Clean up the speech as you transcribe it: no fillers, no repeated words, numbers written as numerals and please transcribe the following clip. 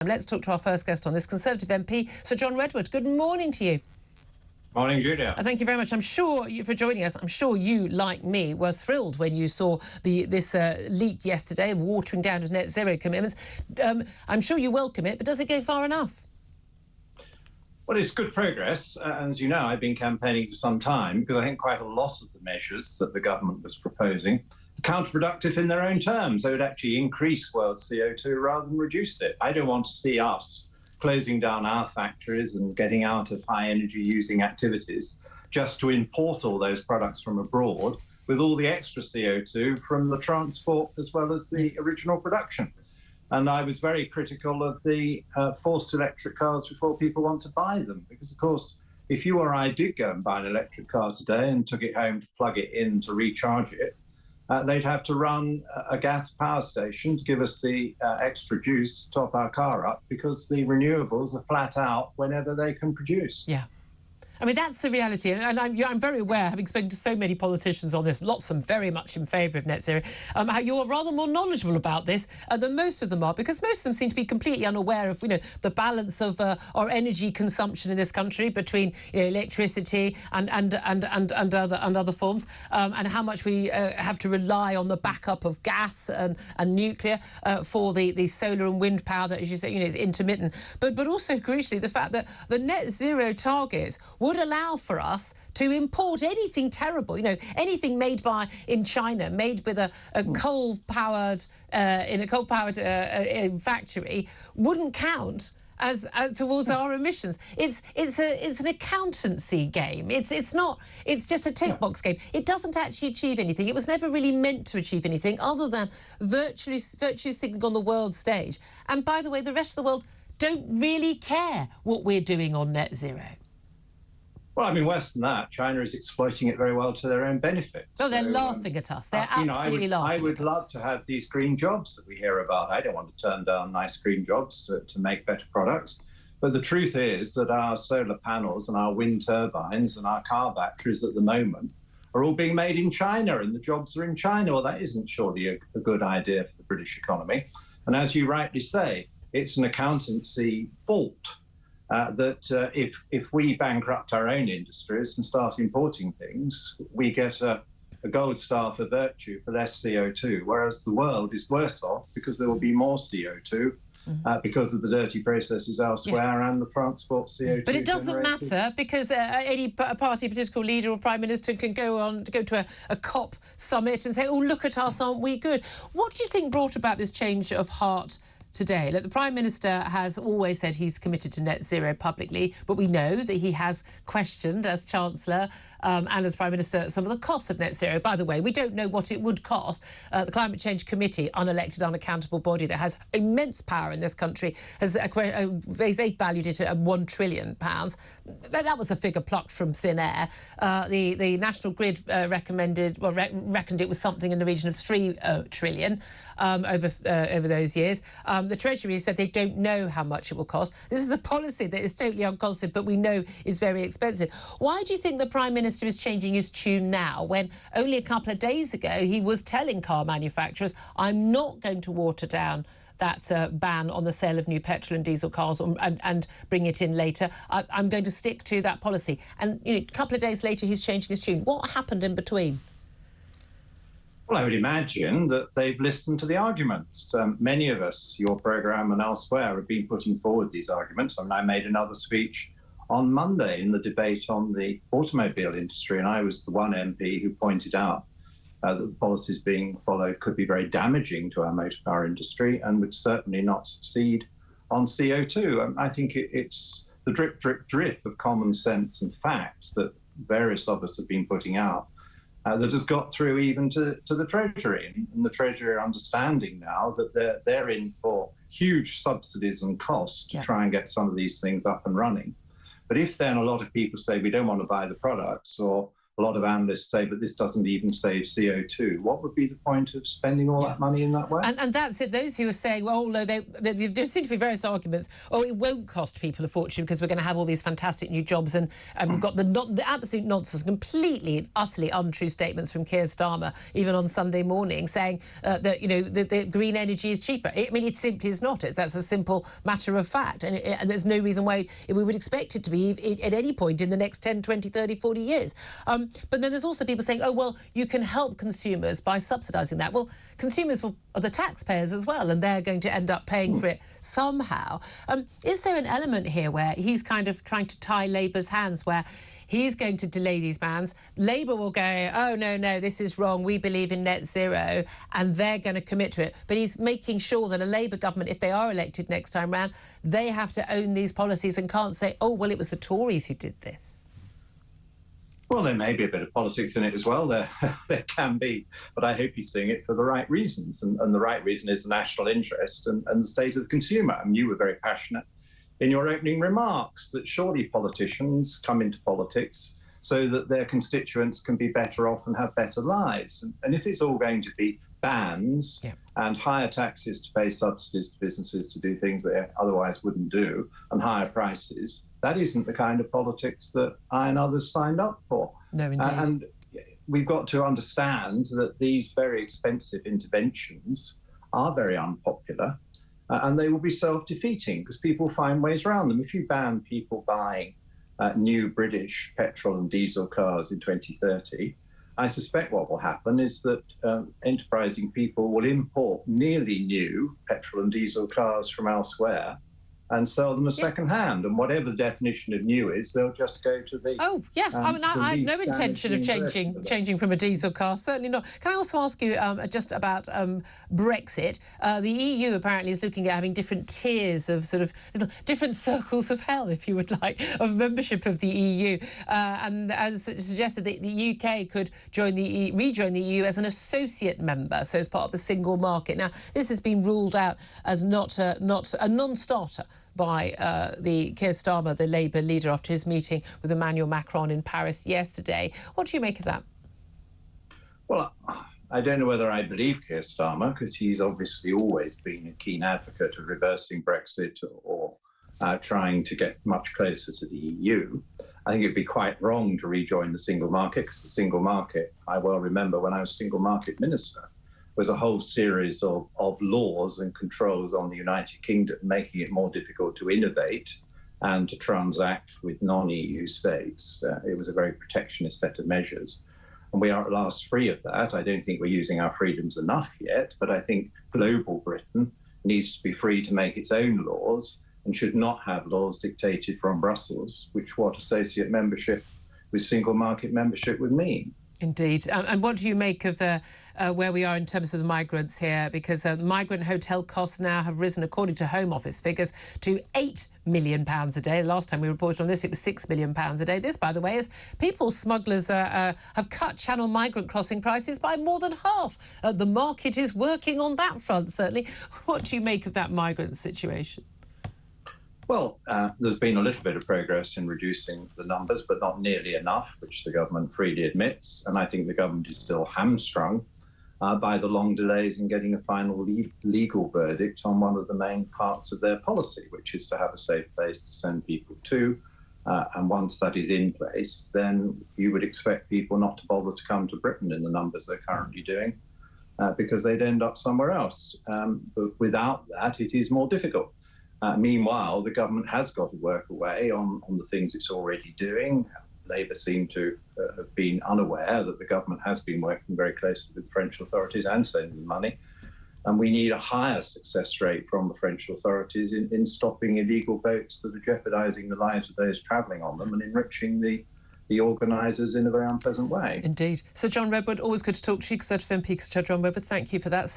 Let's talk to our first guest on this, Conservative MP, Sir John Redwood. Good morning to you. Morning, Julia. Thank you very much. I'm sure you for joining us. I'm sure you, like me, were thrilled when you saw this leak yesterday of watering down of net zero commitments. I'm sure you welcome it, but does it go far enough? Well, it's good progress. As you know, I've been campaigning for some time because I think quite a lot of the measures that the government was proposing are counterproductive in their own terms. They would actually increase world CO2 rather than reduce it. I don't want to see us closing down our factories and getting out of high energy using activities just to import all those products from abroad with all the extra CO2 from the transport as well as the original production. And I was very critical of the forced electric cars before people want to buy them. Because, of course, if you or I did go and buy an electric car today and took it home to plug it in to recharge it, they'd have to run a gas power station to give us the extra juice to top our car up because the renewables are flat out whenever they can produce. Yeah. I mean, that's the reality. And I'm very aware, having spoken to so many politicians on this, lots of them very much in favour of net zero, how you're rather more knowledgeable about this than most of them are, because most of them seem to be completely unaware of, the balance of our energy consumption in this country between electricity and other forms, and how much we have to rely on the backup of gas and nuclear for the solar and wind power that, as you say, is intermittent. But also, crucially, the fact that the net zero targets would allow for us to import anything terrible, anything made in China, made with a coal-powered factory, wouldn't count as towards our emissions. It's an accountancy game. It's just a tick box game. It doesn't actually achieve anything. It was never really meant to achieve anything other than virtue signaling on the world stage. And by the way, the rest of the world don't really care what we're doing on net zero. Well, I mean, worse than that, China is exploiting it very well to their own benefit. Oh, they're laughing at us. They're absolutely laughing at us. I would love to have these green jobs that we hear about. I don't want to turn down nice green jobs to make better products. But the truth is that our solar panels and our wind turbines and our car batteries at the moment are all being made in China, and the jobs are in China. Well, that isn't surely a good idea for the British economy. And as you rightly say, it's an accountancy fault. That if we bankrupt our own industries and start importing things, we get a gold star for virtue for less CO2, whereas the world is worse off because there will be more CO2 because of the dirty processes elsewhere and the transport CO2. But it doesn't matter because any party, political leader or prime minister can go to a COP summit and say, oh, look at us, aren't we good? What do you think brought about this change of heart today? Look, the Prime Minister has always said he's committed to net zero publicly, but we know that he has questioned as Chancellor and as Prime Minister some of the costs of net zero. By the way, we don't know what it would cost. The Climate Change Committee, unelected, unaccountable body that has immense power in this country, they valued it at £1 trillion. That was a figure plucked from thin air. The National Grid reckoned it was something in the region of £3 trillion over those years. The Treasury said they don't know how much it will cost. This is a policy that is totally unconstant, but we know is very expensive. Why do you think the Prime Minister is changing his tune now, when only a couple of days ago he was telling car manufacturers, I'm not going to water down that ban on the sale of new petrol and diesel cars and bring it in later. I'm going to stick to that policy. And a couple of days later, he's changing his tune. What happened in between? Well, I would imagine that they've listened to the arguments. Many of us, your programme and elsewhere, have been putting forward these arguments. I mean, I made another speech on Monday in the debate on the automobile industry, and I was the one MP who pointed out that the policies being followed could be very damaging to our motor car industry and would certainly not succeed on CO2. I think it's the drip, drip, drip of common sense and facts that various of us have been putting out that has got through even to the Treasury. And the Treasury are understanding now that they're in for huge subsidies and costs to try and get some of these things up and running. But if then a lot of people say we don't want to buy the products, or a lot of analysts say, but this doesn't even save CO2. What would be the point of spending all that money in that way? And that's it. Those who are saying, well, no, there seem to be various arguments. Oh, it won't cost people a fortune because we're going to have all these fantastic new jobs, and we've got the absolute nonsense, completely and utterly untrue statements from Keir Starmer, even on Sunday morning, saying that the green energy is cheaper. I mean, it simply is not. That's a simple matter of fact, and there's no reason why we would expect it to be at any point in the next 10, 20, 30, 40 years. But then there's also people saying, oh, well, you can help consumers by subsidising that. Well, consumers are the taxpayers as well, and they're going to end up paying for it somehow. Is there an element here where he's kind of trying to tie Labour's hands, where he's going to delay these bans? Labour will go, oh, no, this is wrong, we believe in net zero, and they're going to commit to it. But he's making sure that a Labour government, if they are elected next time round, they have to own these policies and can't say, oh, well, it was the Tories who did this. Well, there may be a bit of politics in it as well. There can be. But I hope he's doing it for the right reasons. And the right reason is the national interest and the state of the consumer. I mean, you were very passionate in your opening remarks that surely politicians come into politics so that their constituents can be better off and have better lives. And if it's all going to be bans and higher taxes to pay subsidies to businesses to do things they otherwise wouldn't do, and higher prices, that isn't the kind of politics that I and others signed up for. No, indeed. And we've got to understand that these very expensive interventions are very unpopular, and they will be self-defeating because people find ways around them. If you ban people buying new British petrol and diesel cars in 2030, I suspect what will happen is that enterprising people will import nearly new petrol and diesel cars from elsewhere and sell them as second-hand. And whatever the definition of new is, they'll just go to the... Oh, yeah. I mean, I have no intention of changing from a diesel car, certainly not. Can I also ask you just about Brexit? The EU apparently is looking at having different tiers of sort of different circles of hell, if you would like, of membership of the EU. And as suggested, the UK could rejoin the EU as an associate member, so as part of the single market. Now, this has been ruled out as not a non-starter by the Keir Starmer, the Labour leader, after his meeting with Emmanuel Macron in Paris yesterday. What do you make of that? Well, I don't know whether I believe Keir Starmer, because he's obviously always been a keen advocate of reversing Brexit or trying to get much closer to the EU. I think it'd be quite wrong to rejoin the single market, because the single market, I well remember when I was single market minister, was a whole series of laws and controls on the United Kingdom, making it more difficult to innovate and to transact with non-EU states. It was a very protectionist set of measures. And we are at last free of that. I don't think we're using our freedoms enough yet, but I think global Britain needs to be free to make its own laws and should not have laws dictated from Brussels, which what associate membership with single market membership would mean. Indeed. And what do you make of where we are in terms of the migrants here? Because migrant hotel costs now have risen, according to Home Office figures, to £8 million a day. Last time we reported on this, it was £6 million a day. This, by the way, is people smugglers have cut Channel migrant crossing prices by more than half. The market is working on that front, certainly. What do you make of that migrant situation? Well, there's been a little bit of progress in reducing the numbers, but not nearly enough, which the government freely admits. And I think the government is still hamstrung by the long delays in getting a final legal verdict on one of the main parts of their policy, which is to have a safe place to send people to. And once that is in place, then you would expect people not to bother to come to Britain in the numbers they're currently doing, because they'd end up somewhere else. But without that, it is more difficult. Meanwhile, the government has got to work away on the things it's already doing. Labour seem to have been unaware that the government has been working very closely with the French authorities and sending them money. And we need a higher success rate from the French authorities in stopping illegal boats that are jeopardising the lives of those travelling on them and enriching the organisers in a very unpleasant way. Indeed. Sir John Redwood, always good to talk to you, Conservative MP Sir John Redwood. Thank you for that.